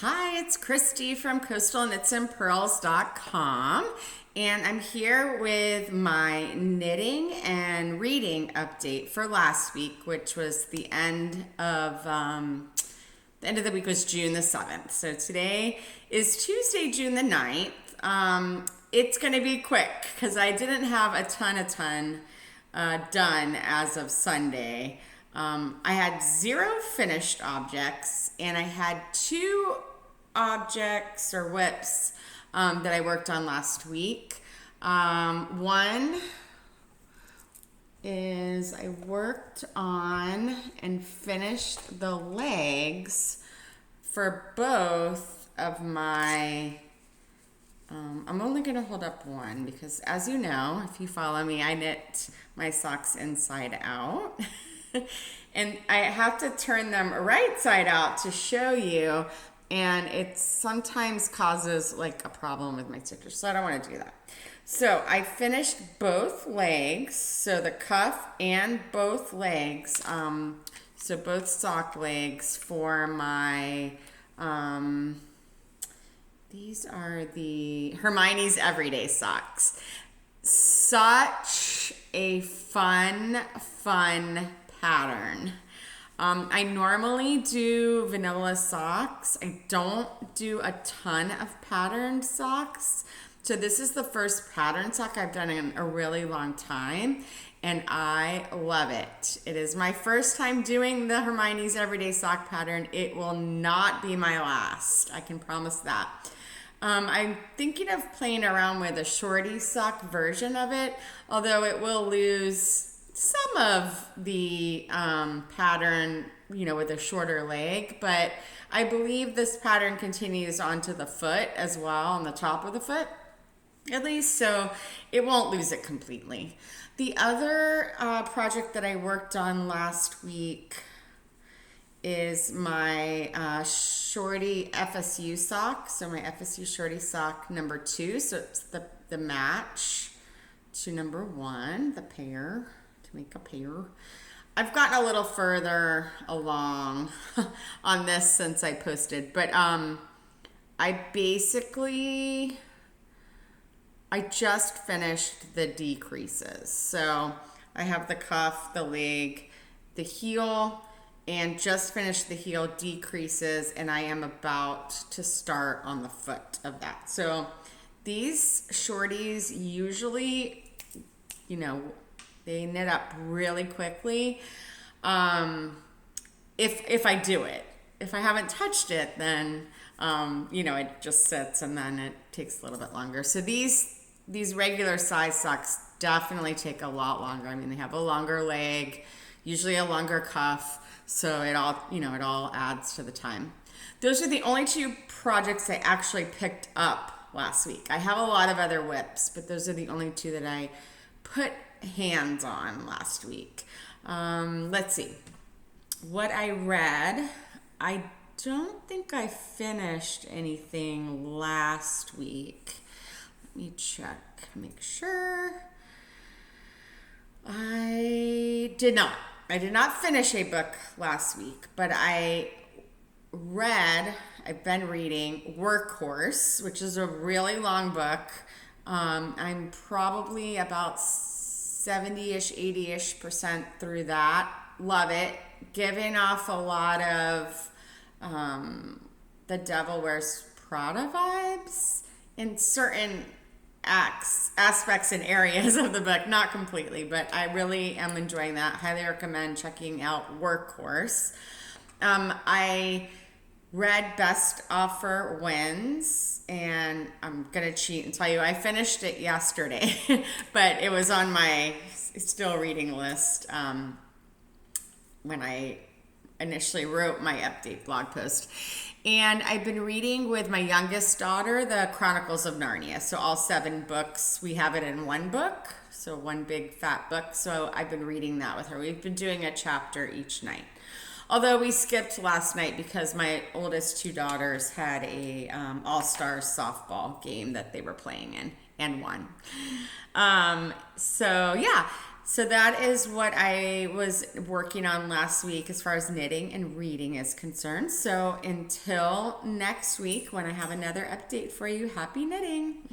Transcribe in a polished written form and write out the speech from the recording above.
Hi, it's Christy from coastalknitsandpearls.com, and I'm here with my knitting and reading update for last week, which was the end of the week was June the 7th. So today is Tuesday, June the 9th. It's going to be quick because I didn't have a ton done as of Sunday. I had 0 finished objects, and I had 2 objects or whips that I worked on last week. One is I worked on and finished the legs for both of my I'm only going to hold up one because, as you know, if you follow me, I knit my socks inside out. And I have to turn them right side out to show you, and it sometimes causes like a problem with my stitchers, so I don't want to do that. So I finished both legs, so the cuff and both legs, so both sock legs for my these are the Hermione's Everyday Socks. Such a fun pattern. I normally do vanilla socks. I don't do a ton of patterned socks. So this is the first pattern sock I've done in a really long time, and I love it. It is my first time doing the Hermione's Everyday Sock pattern. It will not be my last. I can promise that. I'm thinking of playing around with a shorty sock version of it, although it will lose some of the pattern, with a shorter leg, but I believe this pattern continues onto the foot as well, on the top of the foot, at least, so it won't lose it completely. The other project that I worked on last week is my shorty FSU sock. So my FSU shorty sock number 2. So it's the match to number 1, the pair, to make a pair. I've gotten a little further along on this since I posted, but I just finished the decreases. So I have the cuff, the leg, the heel, and just finished the heel decreases, and I am about to start on the foot of that. So these shorties usually, they knit up really quickly. If I do it. If I haven't touched it, then it just sits and then it takes a little bit longer. So these regular size socks definitely take a lot longer. I mean, they have a longer leg, usually a longer cuff. So it all adds to the time. Those are the only 2 projects I actually picked up last week. I have a lot of other whips, but those are the only 2 that I put hands on last week. Let's see. What I read, I don't think I finished anything last week. Let me check, make sure. I did not finish a book last week, but I've been reading Workhorse, which is a really long book. I'm probably about 70-ish, 80-ish% through that. Love it. Giving off a lot of the Devil Wears Prada vibes in certain aspects and areas of the book, not completely, but I really am enjoying that. Highly recommend checking out Workhorse. I read Best Offer Wins, and I'm gonna cheat and tell you I finished it yesterday, but it was on my still reading list when I initially wrote my update blog post. And I've been reading with my youngest daughter, the Chronicles of Narnia. So all 7 books, we have it in one book. So one big fat book. So I've been reading that with her. We've been doing a chapter each night. Although we skipped last night because my oldest 2 daughters had a all-stars softball game that they were playing in and won. So yeah, So that is what I was working on last week as far as knitting and reading is concerned. So until next week when I have another update for you, happy knitting.